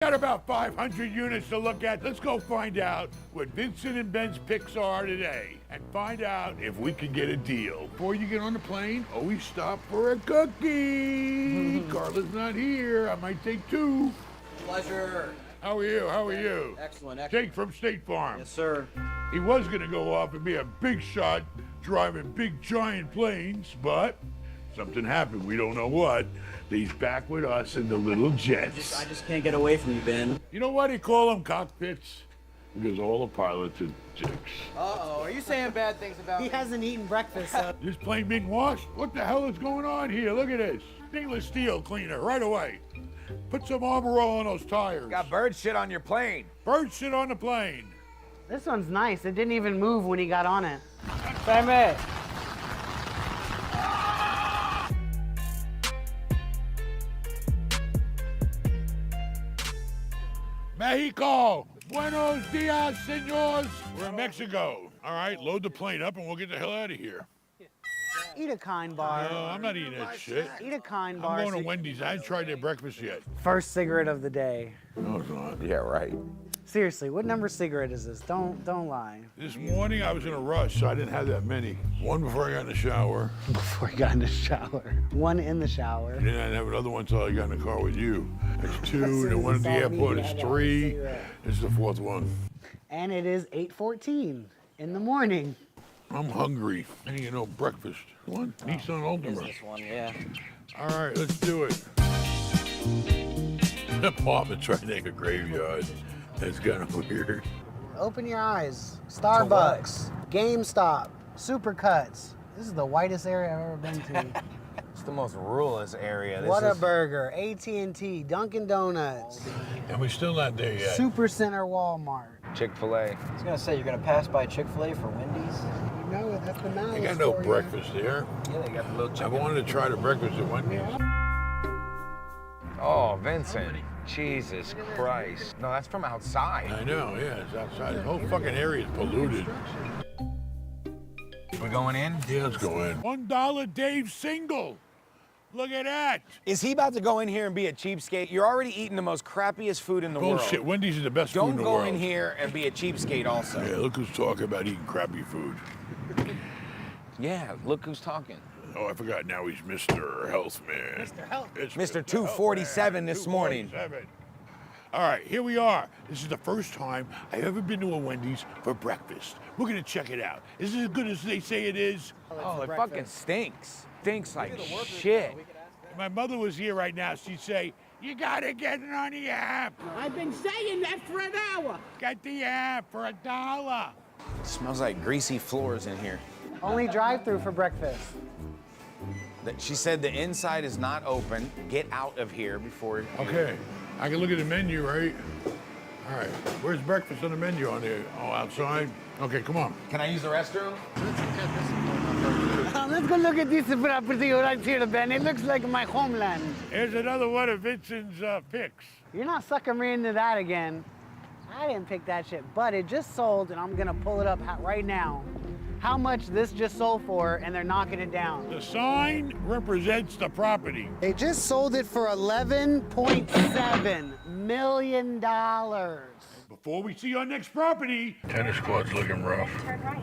Got about 500 units to look at. Let's go find out what Vincent and Ben's picks are today and find out if we can get a deal. Before you get on the plane, always stop for a cookie. Carla's not here. I might take two. Pleasure. How are you? How are you? Excellent. Jake from State Farm. Yes, sir. He was going to go off and be a big shot driving big giant planes, but something happened. We don't know what. He's back with us in the little jets. I just can't get away from you, Ben. You know why they call them cockpits? Because all the pilots are dicks. Uh-oh, are you saying bad things about me? He hasn't eaten breakfast, so. This plane being washed? What the hell is going on here? Look at this. Stainless steel cleaner right away. Put some Armor All on those tires. Got bird shit on your plane. Bird shit on the plane. This one's nice. It didn't even move when he got on it. FIVEM. Mexico. Buenos dias, senors. We're in Mexico. All right, load the plane up and we'll get the hell out of here. Eat a kind bar. No, I'm not eating that shit. Eat a kind bar. I'm going to Wendy's. I haven't tried their breakfast yet. First cigarette of the day. No, it's not. Yeah, right. Seriously, what number cigarette is this? Don't lie. This morning I was in a rush, so I didn't have that many. One before I got in the shower. Before he got in the shower. One in the shower. And then I didn't have another one until I got in the car with you. There's two, and then one at the Saw me, airport you is had that three. cigarette. This is the fourth one. And it is 8:14 in the morning. I'm hungry. I need to know breakfast. One, Nissan Altima. This one, yeah. All right, let's do it. The apartment's right near a graveyard. That's kind of weird. Open your eyes. Starbucks, GameStop, Supercuts. This is the whitest area I've ever been to. It's the most ruralist area. Whataburger, AT&T, Dunkin' Donuts, And we're still not there yet. Supercenter, Walmart. Chick-fil-A. I was gonna say, you're gonna pass by Chick-fil-A for Wendy's? You know it, that's the malice They got no for you. breakfast there. Yeah, they got the little I chicken. wanted to try the breakfast at Wendy's. Oh, Vincent. Jesus Christ. No, that's from outside. I know, yeah, it's outside. The whole fucking area is polluted. We're going in? Yeah, let's go in. $1 Dave single. Look at that. Is he about to go in here and be a cheapskate? You're already eating the most crappiest food in the Bullshit. world. Wendy's is the best food in Don't the go world. in here and be a cheapskate also. Yeah, look who's talking about eating crappy food. Yeah, look who's talking. Oh, I forgot. Now he's Mr. Health Man. Mr. Health. It's Mr. 247 this morning. 247. All right, here we are. This is the first time I've ever been to a Wendy's for breakfast. We're gonna check it out. Is it as good as they say it is? Oh, it fucking stinks. Stinks like shit. If my mother was here right now, she'd say, you gotta get it on the app. I've been saying that for an hour. Get the app for $1. Smells like greasy floors in here. Only drive-through for breakfast. She said the inside is not open. Get out of here before. Okay, I can look at the menu, right? All right, where's breakfast on the menu on there? Oh, outside? Okay, come on. Can I use the restroom? Let's go look at this property right here, Ben. It looks like my homeland. Here's another one of Vincent's picks. You're not sucking me into that again. I didn't pick that shit, but it just sold, and I'm gonna pull it up right now. How much this just sold for, and they're knocking it down. The sign represents the property. They just sold it for $11.7 million. Before we see our next property, tennis court's looking rough.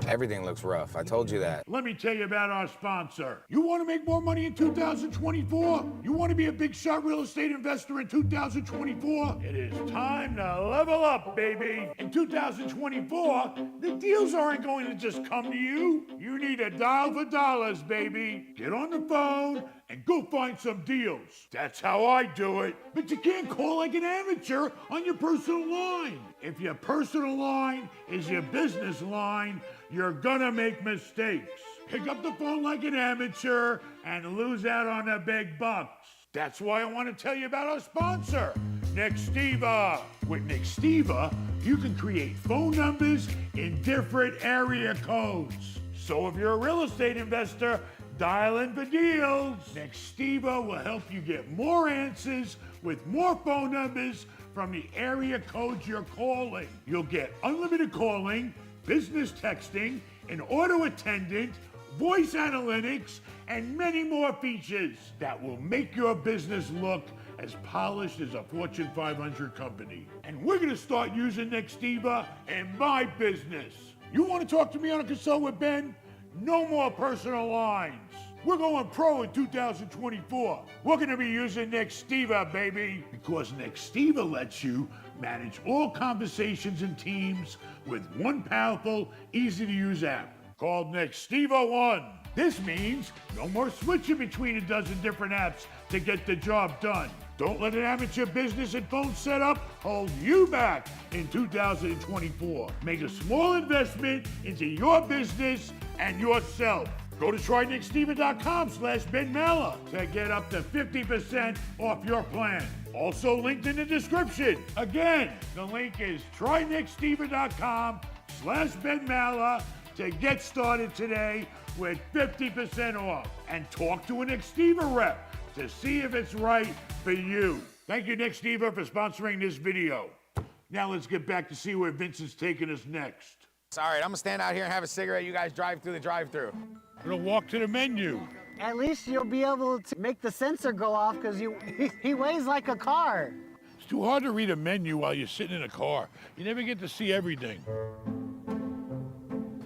Everything looks rough. I told you that. Let me tell you about our sponsor. You want to make more money in 2024? You want to be a big shot real estate investor in 2024? It is time to level up, baby. In 2024, the deals aren't going to just come to you. You need to dial for dollars, baby. Get on the phone and go find some deals. That's how I do it. But you can't call like an amateur on your personal line. If your personal line is your business line, you're gonna make mistakes. Pick up the phone like an amateur and lose out on the big bucks. That's why I want to tell you about our sponsor, Nextiva. With Nextiva, you can create phone numbers in different area codes. So if you're a real estate investor, dial in for deals. Nextiva will help you get more answers with more phone numbers from the area codes you're calling. You'll get unlimited calling, business texting, an auto attendant, voice analytics, and many more features that will make your business look as polished as a Fortune 500 company. And we're gonna start using Nextiva in my business. You wanna talk to me on a consult with Ben? No more personal lines. We're going pro in 2024. We're gonna be using Nextiva, baby, because Nextiva lets you manage all conversations and teams with one powerful, easy-to-use app called Nextiva One. This means no more switching between a dozen different apps to get the job done. Don't let an amateur business and phone setup hold you back in 2024. Make a small investment into your business and yourself. Go to trynextiva.com/Ben Mallah to get up to 50% off your plan. Also linked in the description. Again, the link is trynextiva.com/Ben Mallah to get started today with 50% off. And talk to an Nextiva rep to see if it's right for you. Thank you, Nextiva, for sponsoring this video. Now let's get back to see where Vincent's taking us next. All right, I'm gonna stand out here and have a cigarette. You guys drive through the drive-through. We're gonna walk to the menu. At least you'll be able to make the sensor go off because he weighs like a car. It's too hard to read a menu while you're sitting in a car. You never get to see everything.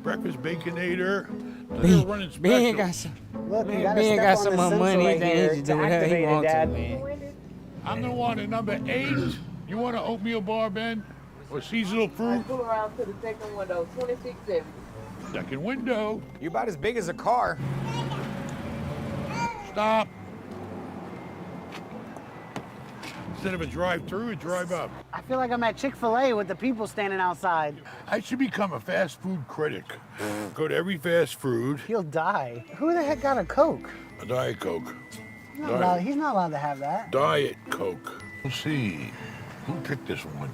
Breakfast Baconator. They're running Ben got special. some. Look, you Man, gotta Ben step got on some the more sensor money right than here he to do whatever he activate it, wants to, Dad. man. I'm the one at number 8. You want an oatmeal bar, Ben? Or seasonal fruit? Pull around to the second window, 2670. Second window. You're about as big as a car. Stop. Instead of a drive-through, a drive-up. I feel like I'm at Chick-fil-A with the people standing outside. I should become a fast food critic. Go to every fast food. He'll die. Who the heck got a Coke? A Diet Coke. He's not allowed to have that. Diet Coke. We'll see. Who picked this one?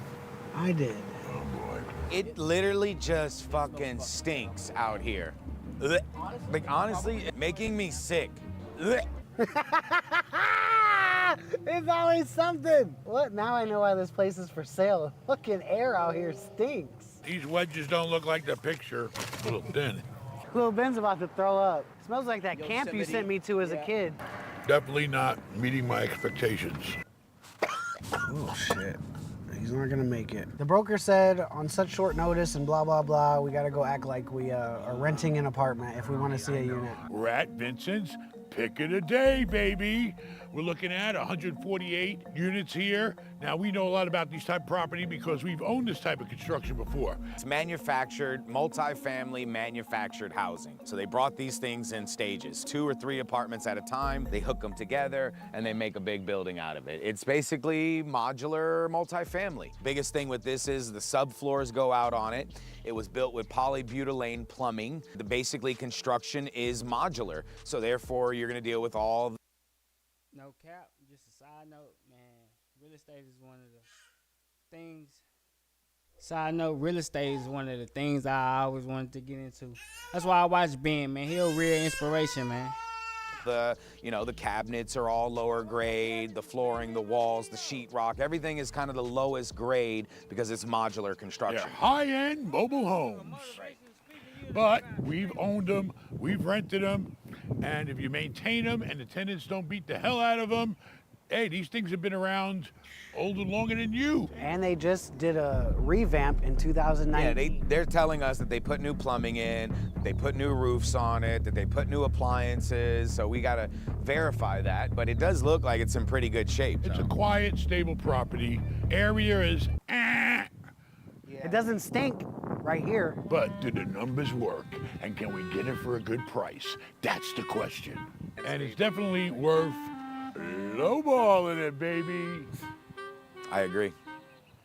I did. Oh, boy. It literally just fucking stinks out here. Ugh. Like, honestly, making me sick. Ugh. It's always something. What? Now I know why this place is for sale. Fucking air out here stinks. These wedges don't look like the picture. A little thin. Little Ben's about to throw up. Smells like that camp you sent me to as a kid. Definitely not meeting my expectations. Oh shit. He's not gonna make it. The broker said on such short notice and blah blah blah, we gotta go act like we are renting an apartment if we want to see a unit. We're at Vincent's pick of the day, baby. We're looking at 148 units here. Now, we know a lot about these type of property because we've owned this type of construction before. It's manufactured, multi-family manufactured housing. So they brought these things in stages, 2 or 3 apartments at a time. They hook them together and they make a big building out of it. It's basically modular multi-family. Biggest thing with this is the subfloors go out on it. It was built with polybutylene plumbing. The basically construction is modular. So therefore you're gonna deal with all No cap, just a side note, man. Real estate is one of the things. Side note, real estate is one of the things I always wanted to get into. That's why I watch Ben, man. He a real inspiration, man. the cabinets are all lower grade, the flooring, the walls, the sheetrock, everything is kind of the lowest grade because it's modular construction. They're high-end mobile homes. But we've owned them, we've rented them, and if you maintain them and the tenants don't beat the hell out of them, hey, these things have been around older, longer than you. And they just did a revamp in 2019. Yeah, they're telling us that they put new plumbing in, that they put new roofs on it, that they put new appliances, so we gotta verify that, but it does look like it's in pretty good shape. It's a quiet, stable property. Area is It doesn't stink right here. but do the numbers work? And can we get it for a good price? That's the question. And it's definitely worth lowballing it, baby. I agree.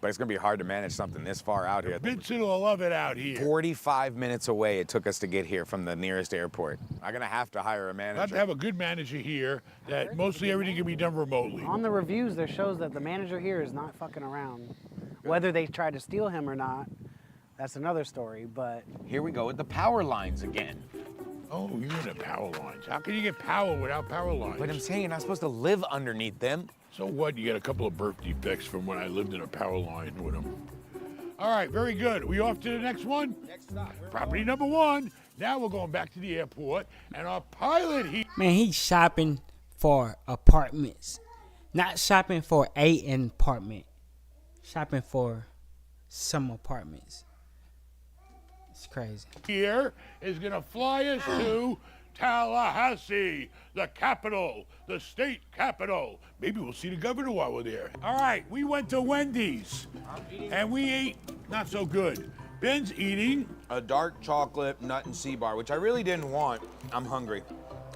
But it's gonna be hard to manage something this far out here. Vincent will love it out here. 45 minutes away it took us to get here from the nearest airport. I'm gonna have to hire a I'd manager. have a good manager here that mostly everything can be done remotely. On the reviews, there shows that the manager here is not fucking around. Whether they tried to steal him or not, that's another story, but Here we go with the power lines again. Oh, you're in the power lines. How can you get power without power lines? But I'm saying you're not supposed to live underneath them. So what? You got a couple of birth defects from when I lived in a power line with them. All right, very good. We off to the next one? Next stop. Property number 1. Now we're going back to the airport, and our pilot, Man, he's shopping for apartments. Not shopping for an apartment. Shopping for some apartments. It's crazy. Here is gonna fly us to Tallahassee, the capital, the state capital. Maybe we'll see the governor while we're there. All right, we went to Wendy's and we ate not so good. Ben's eating A dark chocolate nut and sea bar, which I really didn't want. I'm hungry,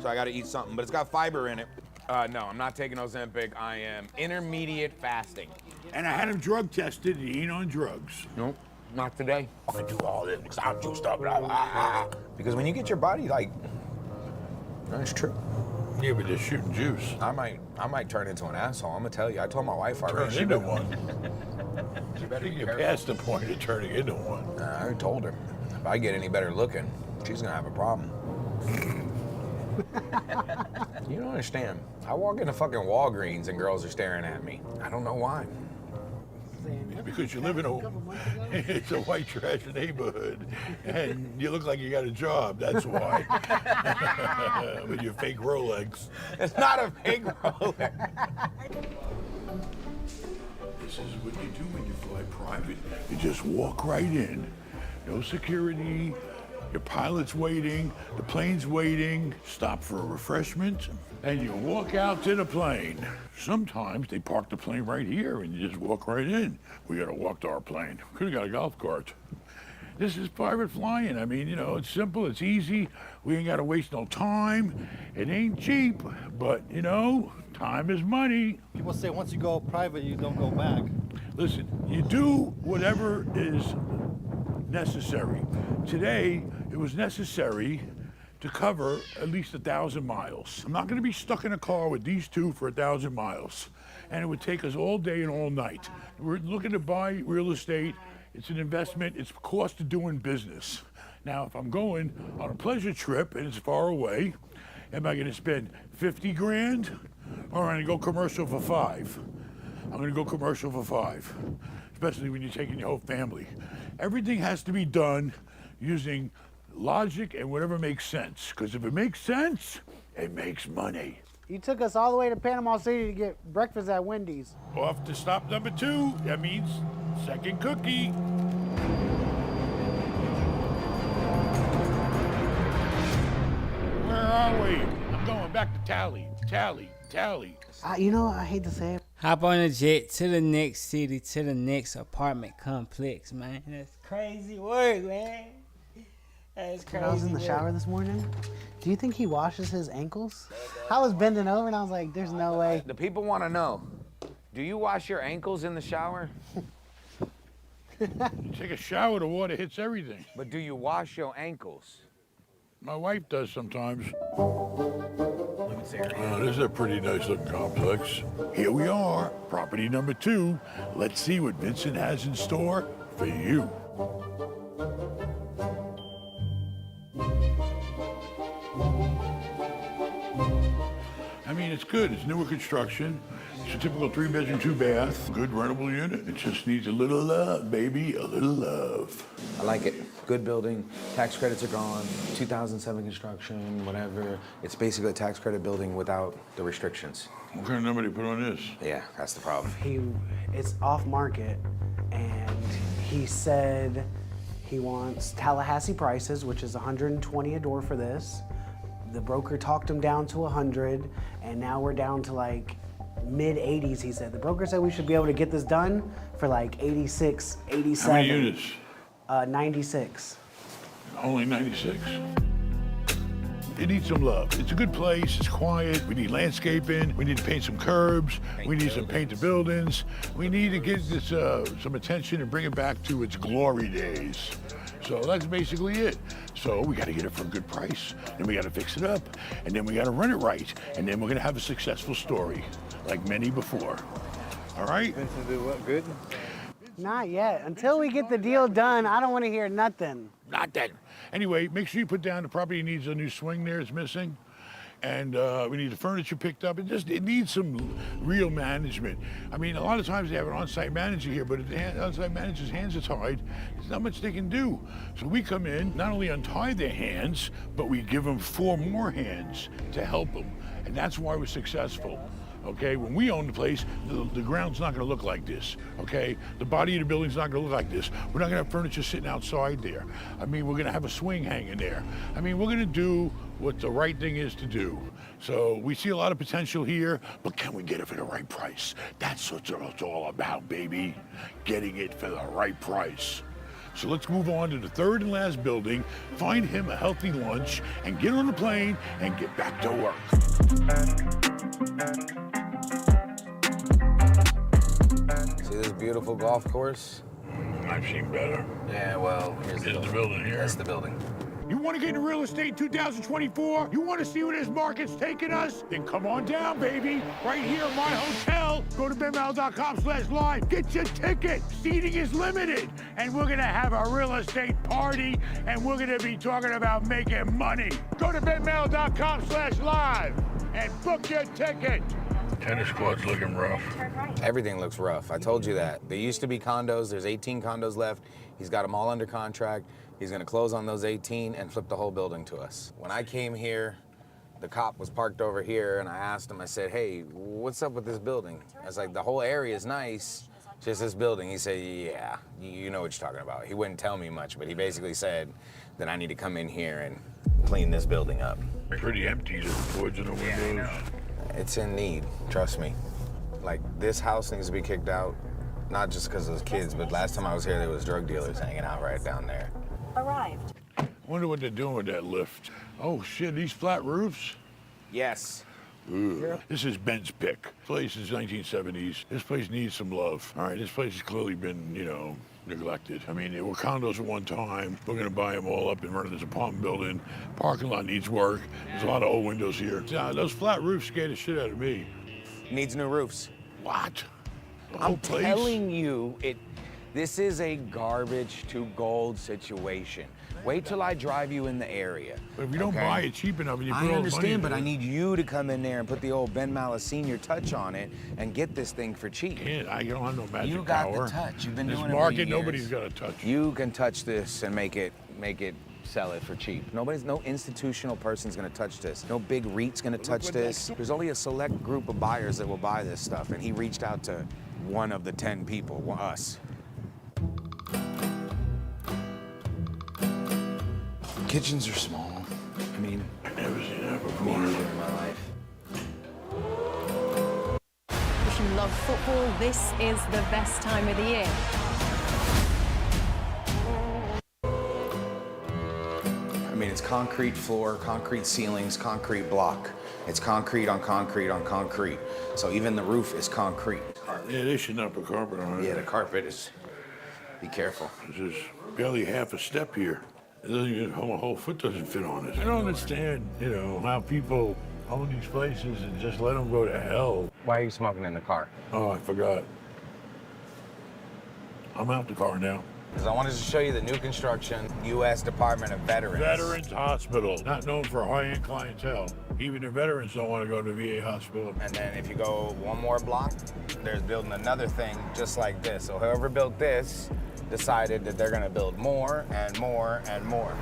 so I gotta eat something, but it's got fiber in it. No, I'm not taking Ozempic. I am intermediate fasting. and I had him drug tested and he ain't on drugs. Nope, not today. I'm gonna do all this because I'm juiced up. Blah, blah, blah. Because when you get your body like, that's true. Yeah, but they're shooting juice. I might turn into an asshole. I'm gonna tell you. I told my wife already. Turn into one. You're past the point of turning into one. I already told her. If I get any better looking, she's gonna have a problem. You don't understand. I walk into fucking Walgreens and girls are staring at me. I don't know why. Because you live in it's a white trash neighborhood, and you look like you got a job. That's why. With your fake Rolex. It's not a fake Rolex. This is what you do when you fly private. You just walk right in. No security. Your pilot's waiting. The plane's waiting. Stop for a refreshment. And you walk out to the plane. Sometimes they park the plane right here and you just walk right in. We gotta walk to our plane. Could've got a golf cart. This is private flying. I mean, you know, it's simple, it's easy. We ain't gotta waste no time. It ain't cheap, but you know, time is money. People say once you go private, you don't go back. Listen, you do whatever is necessary. Today, it was necessary to cover at least 1,000 miles. I'm not gonna be stuck in a car with these two for 1,000 miles. And it would take us all day and all night. We're looking to buy real estate. It's an investment, it's cost of doing business. Now, if I'm going on a pleasure trip and it's far away, am I gonna spend 50 grand or am I gonna go commercial for 5? I'm gonna go commercial for 5, especially when you're taking your whole family. Everything has to be done using logic and whatever makes sense. Because if it makes sense, it makes money. You took us all the way to Panama City to get breakfast at Wendy's. Off to stop number 2. That means second cookie. Where are we? I'm going back to Tally. You know, I hate to say it. Hop on a jet to the next city, to the next apartment complex, man. That's crazy work, man. That's crazy. When I was in the shower this morning, do you think he washes his ankles? I was bending over and I was like, there's no way. The people want to know, do you wash your ankles in the shower? You take a shower, the water hits everything. But do you wash your ankles? My wife does sometimes. This is a pretty nice looking complex. Here we are, property number 2. Let's see what Vincent has in store for you. I mean, it's good. It's newer construction. It's a typical 3-bedroom, 2-bath. Good rentable unit. It just needs a little love, baby, a little love. I like it. Good building. Tax credits are gone. 2007 construction, whatever. It's basically a tax credit building without the restrictions. What kind of number do you put on this? Yeah, that's the problem. It's off market, and he said he wants Tallahassee prices, which is $120 a door for this. The broker talked him down to 100, and now we're down to like mid-80s, he said. The broker said we should be able to get this done for like 86, 87. How many units? 96. Only 96? It needs some love. It's a good place, it's quiet, we need landscaping, we need to paint some curbs, we need some paint the buildings. We need to give this some attention and bring it back to its glory days. So that's basically it. So we gotta get it for a good price, then we gotta fix it up, and then we gotta run it right, and then we're gonna have a successful story, like many before. All right? Vincent did what, good? Not yet. Until we get the deal done, I don't want to hear nothing. Not that. Anyway, make sure you put down the property needs a new swing there, it's missing. And we need the furniture picked up. It needs some real management. I mean, a lot of times they have an on-site manager here, but if the on-site manager's hands are tied, there's not much they can do. So we come in, not only untie their hands, but we give them 4 more hands to help them. And that's why we're successful. okay? When we own the place, the ground's not gonna look like this, okay? The body of the building's not gonna look like this. We're not gonna have furniture sitting outside there. I mean, we're gonna have a swing hanging there. I mean, we're gonna do what the right thing is to do. So we see a lot of potential here, but can we get it for the right price? That's what it's all about, baby. Getting it for the right price. So let's move on to the third and last building, find him a healthy lunch, and get on the plane and get back to work. See this beautiful golf course? I've seen better. Yeah, well, here's the building here. That's the building. You want to get into real estate in 2024? You want to see where this market's taking us? Then come on down, baby. Right here at my hotel. Go to benmallah.com/live. Get your ticket. Seating is limited. And we're going to have a real estate party, and we're going to be talking about making money. Go to benmallah.com/live and book your ticket. Tennis court's looking rough. Everything looks rough. I told you that. There used to be condos. There's 18 condos left. He's got them all under contract. He's gonna close on those 18 and flip the whole building to us. When I came here, the cop was parked over here, and I asked him, I said, hey, what's up with this building? I was like, the whole area is nice, just this building. He said, yeah, you know what you're talking about. He wouldn't tell me much, but he basically said that I need to come in here and clean this building up. Pretty empty, the boards and the windows. It's in need, trust me. Like, this house needs to be kicked out, not just because of those kids, but last time I was here, there was drug dealers hanging out right down there. Arrived. I wonder what they're doing with that lift. Oh shit, these flat roofs? Yes. Ugh. This is Ben's pick. This place is 1970s. This place needs some love. All right, this place has clearly been, neglected. I mean, there were condos at one time. We're gonna buy them all up and run this apartment building. Parking lot needs work. There's a lot of old windows here. Those flat roofs scare the shit out of me. Needs new roofs. What? The whole I'm place? telling you, this is a garbage to gold situation. Wait till I drive you in the area. But if you don't buy it cheap enough and you put all the I money understand, but into I it. need you to come in there and put the old Ben Mallah Senior touch on it and get this thing for cheap. I don't have no magic You got power. the touch. You've been this doing it for market, years. nobody's got a touch. You can touch this and make it sell it for cheap. No institutional person's gonna touch this. No big REIT's gonna touch this. There's only a select group of buyers that will buy this stuff, and he reached out to one of the 10 people, us. Kitchens are small. I mean, I've never seen that before. me neither in my life. If you love football, this is the best time of the year. I mean, it's concrete floor, concrete ceilings, concrete block. It's concrete on concrete on concrete. So even the roof is concrete. Yeah, they should not put carpet on it. Yeah, the carpet is, be careful. This is barely half a step here. It doesn't even, a whole foot doesn't fit on it. I don't understand, how people own these places and just let them go to hell. Why are you smoking in the car? Oh, I forgot. I'm out the car now. Because I wanted to show you the new construction, U.S. Department of Veterans. Veterans Hospital, not known for high-end clientele. Even the veterans don't want to go to VA hospital. And then if you go one more block, there's building another thing just like this. So whoever built this decided that they're gonna build more and more and more.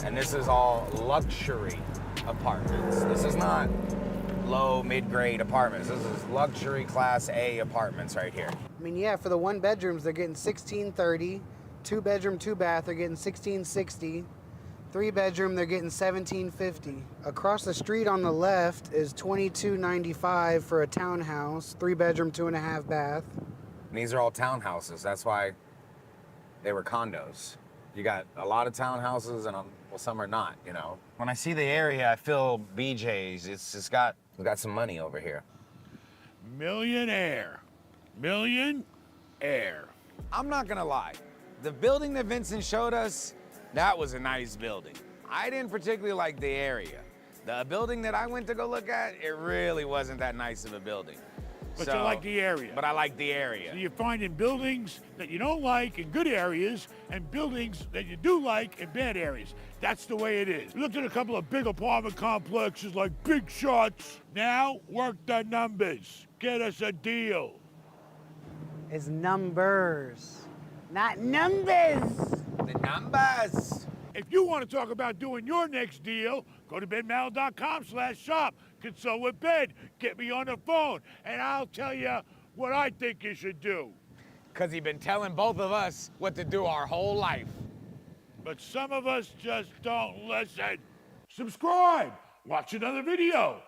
And this is all luxury apartments. This is not low, mid-grade apartments. This is luxury class A apartments right here. I mean, yeah, for the one bedrooms, they're getting $16.30. 2 bedroom, 2 bath, they're getting $16.60. 3 bedroom, they're getting $17.50. Across the street on the left is $22.95 for a townhouse, 3 bedroom, 2.5 bath. And these are all townhouses. That's why they were condos. You got a lot of townhouses and some are not, When I see the area, I feel BJ's. We got some money over here. Millionaire. Millionaire. I'm not gonna lie. The building that Vincent showed us, that was a nice building. I didn't particularly like the area. The building that I went to go look at, it really wasn't that nice of a building. But you like the area. But I like the area. So you're finding buildings that you don't like in good areas and buildings that you do like in bad areas. That's the way it is. We looked at a couple of big apartment complexes like Big Shots. Now, work the numbers. Get us a deal. It's numbers, not numbers. The numbers. If you want to talk about doing your next deal, go to benmallah.com/shop. Consult with Ben. Get me on the phone, and I'll tell you what I think you should do. Because he's been telling both of us what to do our whole life. But some of us just don't listen. Subscribe. Watch another video.